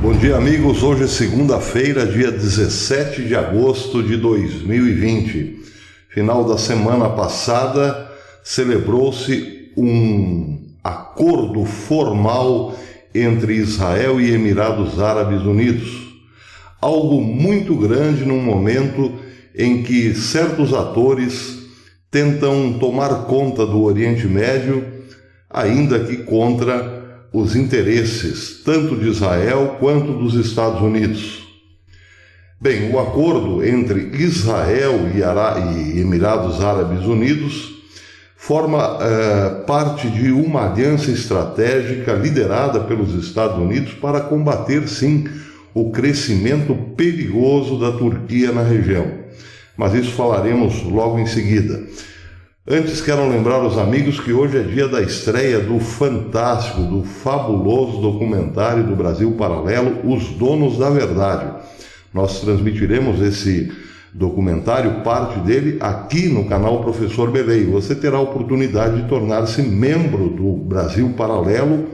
Bom dia, amigos. Hoje é segunda-feira, dia 17 de agosto de 2020. Final da semana passada, celebrou-se um acordo formal entre Israel e Emirados Árabes Unidos. Algo muito grande num momento em que certos atores tentam tomar conta do Oriente Médio, ainda que contra os interesses tanto de Israel quanto dos Estados Unidos. Bem, o acordo entre Israel e Emirados Árabes Unidos forma parte de uma aliança estratégica liderada pelos Estados Unidos para combater, sim, o crescimento perigoso da Turquia na região. Mas isso falaremos logo em seguida. Antes, quero lembrar os amigos que hoje é dia da estreia do fantástico, do fabuloso documentário do Brasil Paralelo, Os Donos da Verdade. Nós transmitiremos esse documentário, parte dele, aqui no canal Professor Belei. Você terá a oportunidade de tornar-se membro do Brasil Paralelo,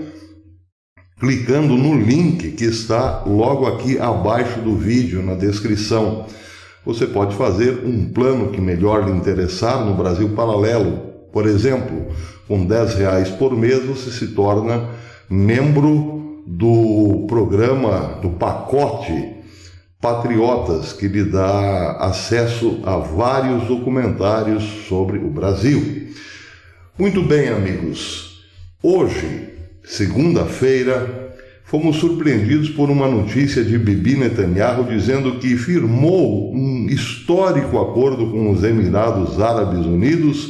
clicando no link que está logo aqui abaixo do vídeo, na descrição. Você pode fazer um plano que melhor lhe interessar no Brasil Paralelo. Por exemplo, com R$10 por mês você se torna membro do programa, do pacote Patriotas, que lhe dá acesso a vários documentários sobre o Brasil. Muito bem, amigos. Hoje, segunda-feira, fomos surpreendidos por uma notícia de Bibi Netanyahu dizendo que firmou um histórico acordo com os Emirados Árabes Unidos,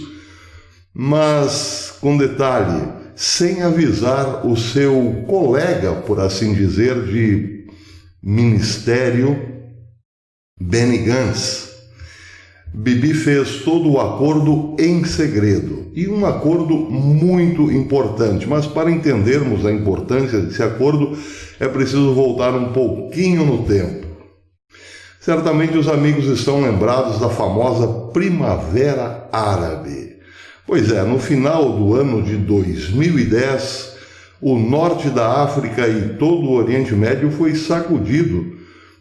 mas, com detalhe, sem avisar o seu colega, por assim dizer, de ministério, Benny Gantz. Bibi fez todo o acordo em segredo, e um acordo muito importante, mas para entendermos a importância desse acordo é preciso voltar um pouquinho no tempo. Certamente os amigos estão lembrados da famosa Primavera Árabe. Pois é, no final do ano de 2010, o norte da África e todo o Oriente Médio foi sacudido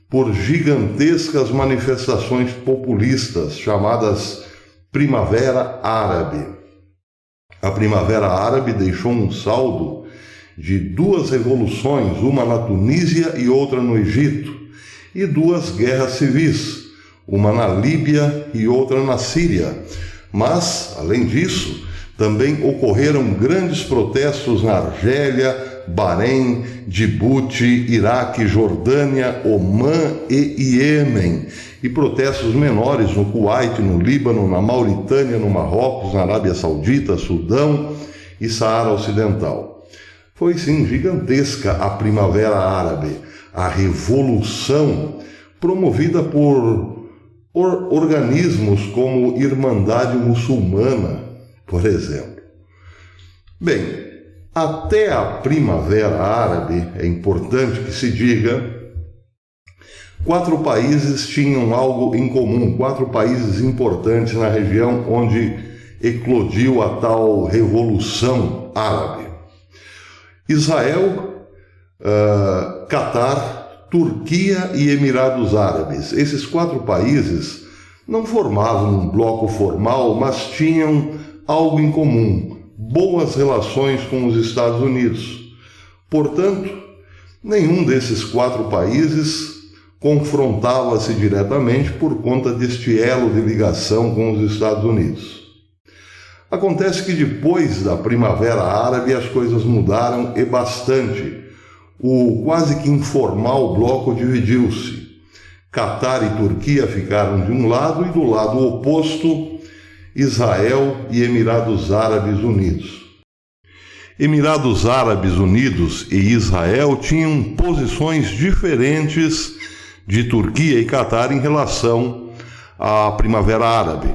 por gigantescas manifestações populistas chamadas Primavera Árabe. A Primavera Árabe deixou um saldo de 2 revoluções, uma na Tunísia e outra no Egito, e 2 guerras civis, uma na Líbia e outra na Síria. Mas, além disso, também ocorreram grandes protestos na Argélia, Bahrein, Djibouti, Iraque, Jordânia, Omã e Iêmen, e protestos menores no Kuwait, no Líbano, na Mauritânia, no Marrocos, na Arábia Saudita, Sudão e Saara Ocidental. Foi sim gigantesca a Primavera Árabe, a revolução promovida por organismos como Irmandade Muçulmana, por exemplo. Bem, até a Primavera Árabe, é importante que se diga, 4 países tinham algo em comum, 4 países importantes na região onde eclodiu a tal Revolução Árabe: Israel, Catar, Turquia e Emirados Árabes. Esses 4 países não formavam um bloco formal, mas tinham algo em comum: boas relações com os Estados Unidos. Portanto, nenhum desses 4 países confrontava-se diretamente por conta deste elo de ligação com os Estados Unidos. Acontece que depois da Primavera Árabe as coisas mudaram e bastante. O quase que informal bloco dividiu-se. Catar e Turquia ficaram de um lado e do lado oposto, Israel e Emirados Árabes Unidos. Emirados Árabes Unidos e Israel tinham posições diferentes de Turquia e Catar em relação à Primavera Árabe.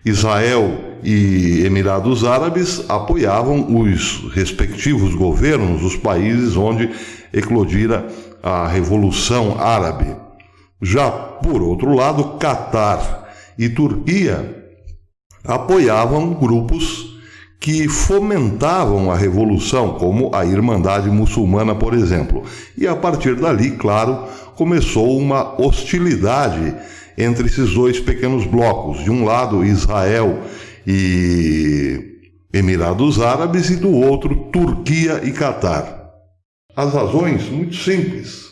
Israel e Emirados Árabes apoiavam os respectivos governos dos países onde eclodira a Revolução Árabe. Já, por outro lado, Catar e Turquia apoiavam grupos que fomentavam a revolução, como a Irmandade Muçulmana, por exemplo. E a partir dali, claro, começou uma hostilidade entre esses dois pequenos blocos. De um lado, Israel e Emirados Árabes, e do outro, Turquia e Catar. As razões, muito simples.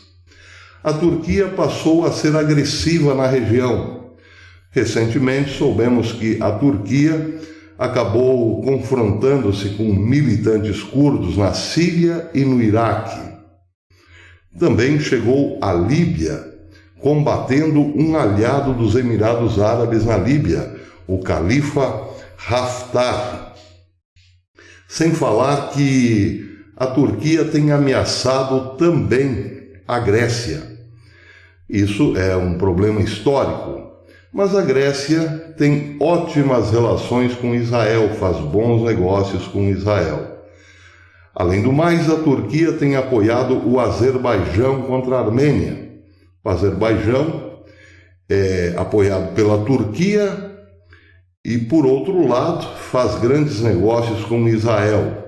A Turquia passou a ser agressiva na região. Recentemente, soubemos que a Turquia acabou confrontando-se com militantes curdos na Síria e no Iraque. Também chegou à Líbia, combatendo um aliado dos Emirados Árabes na Líbia, o califa Haftar. Sem falar que a Turquia tem ameaçado também a Grécia. Isso é um problema histórico. Mas a Grécia tem ótimas relações com Israel, faz bons negócios com Israel. Além do mais, a Turquia tem apoiado o Azerbaijão contra a Armênia. O Azerbaijão é apoiado pela Turquia e, por outro lado, faz grandes negócios com Israel.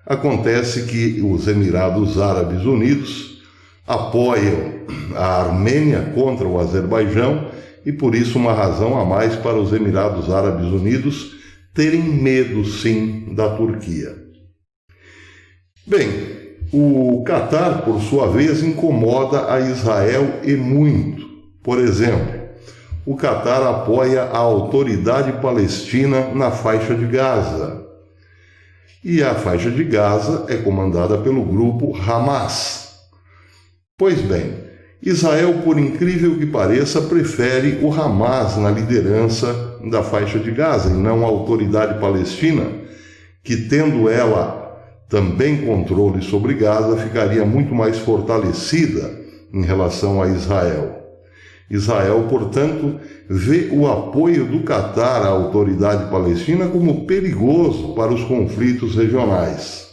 Acontece que os Emirados Árabes Unidos apoiam a Armênia contra o Azerbaijão e, por isso, uma razão a mais para os Emirados Árabes Unidos terem medo, sim, da Turquia. Bem, o Catar, por sua vez, incomoda a Israel e muito. Por exemplo, o Catar apoia a Autoridade Palestina na faixa de Gaza. E a faixa de Gaza é comandada pelo grupo Hamas. Pois bem, Israel, por incrível que pareça, prefere o Hamas na liderança da faixa de Gaza e não a Autoridade Palestina, que, tendo ela também controle sobre Gaza, ficaria muito mais fortalecida em relação a Israel. Israel, portanto, vê o apoio do Catar à Autoridade Palestina como perigoso para os conflitos regionais.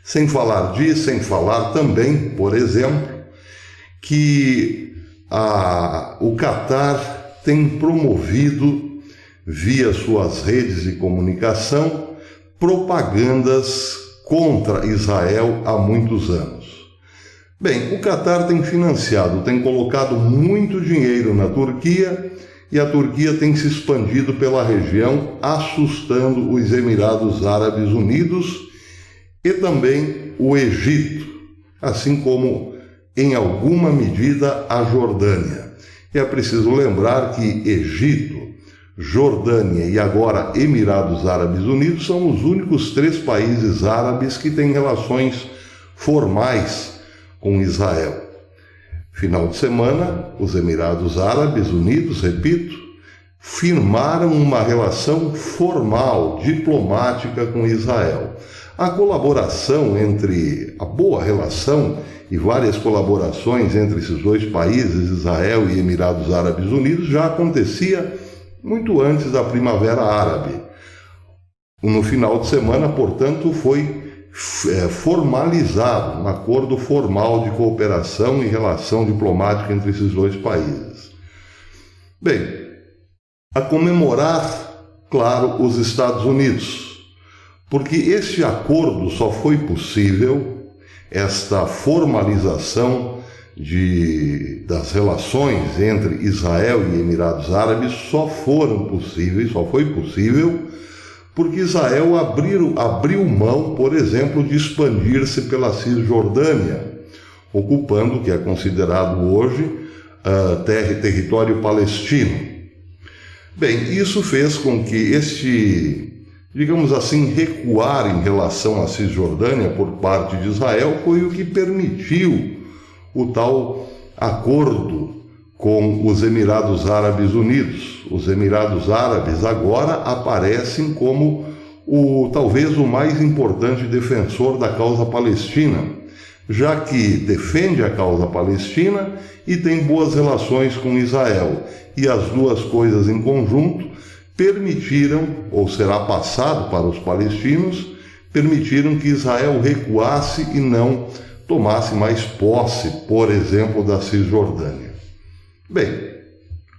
Sem falar também, por exemplo, que o Catar tem promovido, via suas redes de comunicação, propagandas contra Israel há muitos anos. Bem, o Catar tem financiado, tem colocado muito dinheiro na Turquia e a Turquia tem se expandido pela região, assustando os Emirados Árabes Unidos e também o Egito, assim como, em alguma medida, a Jordânia. E é preciso lembrar que Egito, Jordânia e agora Emirados Árabes Unidos são os únicos 3 países árabes que têm relações formais com Israel. Final de semana, os Emirados Árabes Unidos, repito, firmaram uma relação formal, diplomática com Israel. A colaboração a boa relação e várias colaborações entre esses dois países, Israel e Emirados Árabes Unidos, já acontecia muito antes da Primavera Árabe. No final de semana, portanto, foi formalizado um acordo formal de cooperação e relação diplomática entre esses dois países. Bem, a comemorar, claro, os Estados Unidos, porque este acordo só foi possível, esta formalização das relações entre Israel e Emirados Árabes só foi possível porque Israel abriu mão, por exemplo, de expandir-se pela Cisjordânia, ocupando o que é considerado hoje território palestino. Bem, isso fez com que digamos assim, recuar em relação à Cisjordânia por parte de Israel foi o que permitiu o tal acordo com os Emirados Árabes Unidos. Os Emirados Árabes agora aparecem como talvez o mais importante defensor da causa palestina, já que defende a causa palestina e tem boas relações com Israel. E as duas coisas em conjunto permitiram, ou será passado para os palestinos, permitiram que Israel recuasse e não tomasse mais posse, por exemplo, da Cisjordânia. Bem,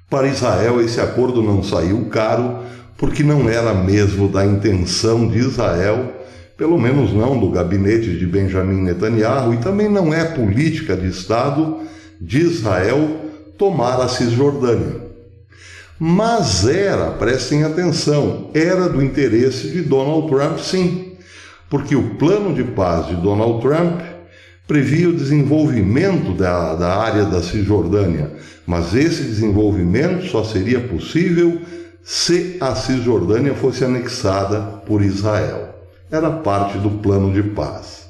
para Israel esse acordo não saiu caro, porque não era mesmo da intenção de Israel, pelo menos não do gabinete de Benjamin Netanyahu, e também não é política de Estado de Israel tomar a Cisjordânia. Mas prestem atenção, era do interesse de Donald Trump, sim, porque o plano de paz de Donald Trump previa o desenvolvimento da área da Cisjordânia, mas esse desenvolvimento só seria possível se a Cisjordânia fosse anexada por Israel. Era parte do plano de paz.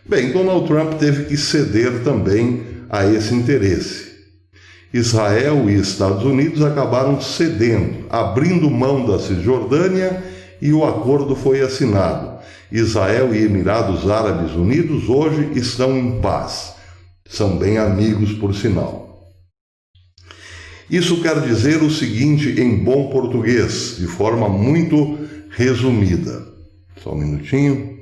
Bem, Donald Trump teve que ceder também a esse interesse. Israel e Estados Unidos acabaram cedendo, abrindo mão da Cisjordânia, e o acordo foi assinado. Israel e Emirados Árabes Unidos hoje estão em paz. São bem amigos, por sinal. Isso quer dizer o seguinte em bom português, de forma muito resumida. Só um minutinho.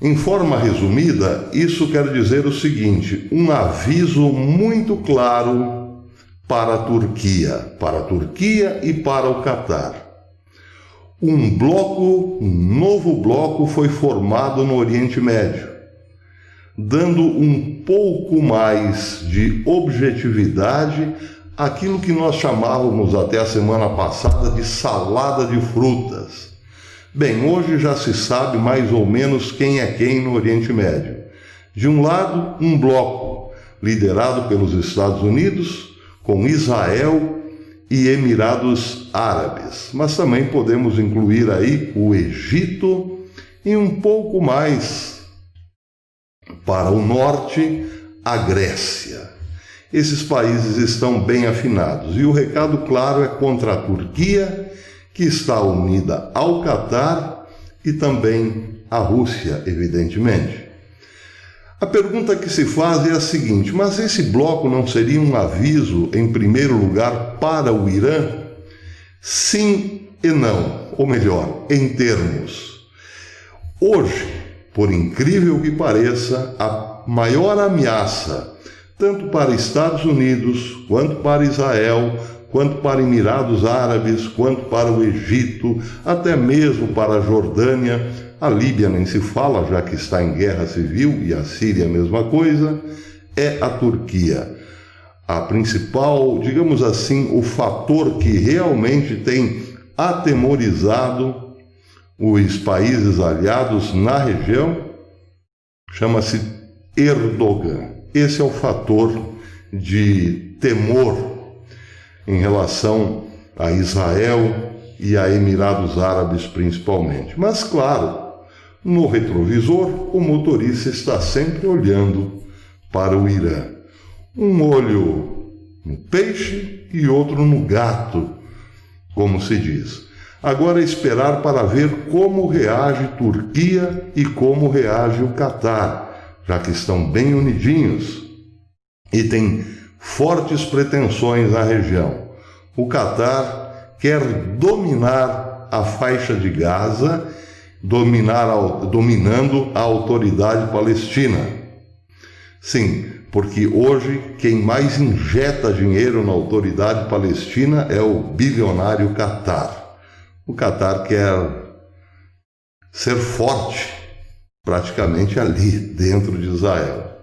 Em forma resumida, isso quer dizer o seguinte: um aviso muito claro para a Turquia e para o Catar. Um novo bloco foi formado no Oriente Médio, dando um pouco mais de objetividade àquilo que nós chamávamos até a semana passada de salada de frutas. Bem, hoje já se sabe mais ou menos quem é quem no Oriente Médio. De um lado, um bloco liderado pelos Estados Unidos, com Israel e Emirados Árabes. Mas também podemos incluir aí o Egito e um pouco mais para o norte, a Grécia. Esses países estão bem afinados e o recado claro é contra a Turquia, que está unida ao Catar e também à Rússia, evidentemente. A pergunta que se faz é a seguinte: mas esse bloco não seria um aviso, em primeiro lugar, para o Irã? Sim e não, ou melhor, em termos. Hoje, por incrível que pareça, a maior ameaça, tanto para Estados Unidos, quanto para Israel, quanto para Emirados Árabes, quanto para o Egito, até mesmo para a Jordânia, a Líbia nem se fala, já que está em guerra civil, e a Síria a mesma coisa, é a Turquia. A principal, digamos assim, o fator que realmente tem atemorizado os países aliados na região, chama-se Erdogan. Esse é o fator de temor em relação a Israel e a Emirados Árabes principalmente. Mas, claro, no retrovisor, o motorista está sempre olhando para o Irã. Um olho no peixe e outro no gato, como se diz. Agora esperar para ver como reage Turquia e como reage o Catar, já que estão bem unidinhos e têm fortes pretensões na região. O Catar quer dominar a faixa de Gaza, dominando a autoridade palestina. Sim, porque hoje quem mais injeta dinheiro na autoridade palestina é o bilionário Catar. O Catar quer ser forte praticamente ali dentro de Israel.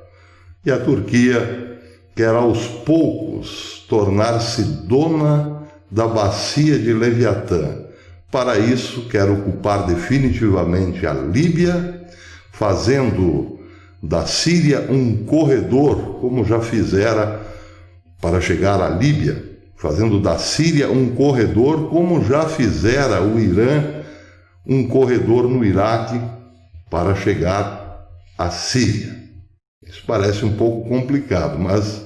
E a Turquia quer aos poucos tornar-se dona da bacia de Leviatã. Para isso, quer ocupar definitivamente a Líbia, fazendo da Síria um corredor, como já fizera para chegar à Líbia, fazendo da Síria um corredor, como já fizera o Irã um corredor no Iraque para chegar à Síria. Isso parece um pouco complicado, mas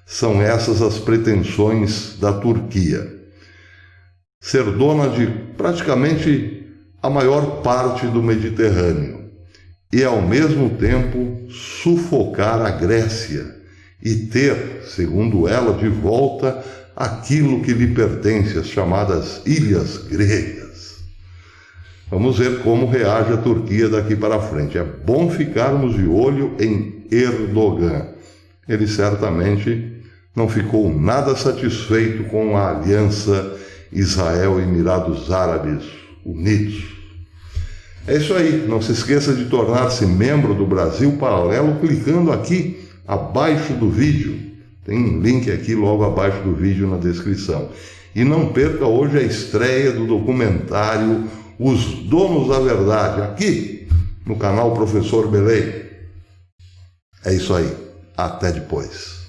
são essas as pretensões da Turquia. Ser dona de praticamente a maior parte do Mediterrâneo e, ao mesmo tempo, sufocar a Grécia e ter, segundo ela, de volta aquilo que lhe pertence, as chamadas ilhas gregas. Vamos ver como reage a Turquia daqui para frente. É bom ficarmos de olho em Erdogan. Ele certamente não ficou nada satisfeito com a aliança Israel e Emirados Árabes Unidos. É isso aí, não se esqueça de tornar-se membro do Brasil Paralelo clicando aqui abaixo do vídeo. Tem um link aqui logo abaixo do vídeo na descrição. E não perca hoje a estreia do documentário Os Donos da Verdade, aqui no canal Professor Belém. É isso aí, até depois.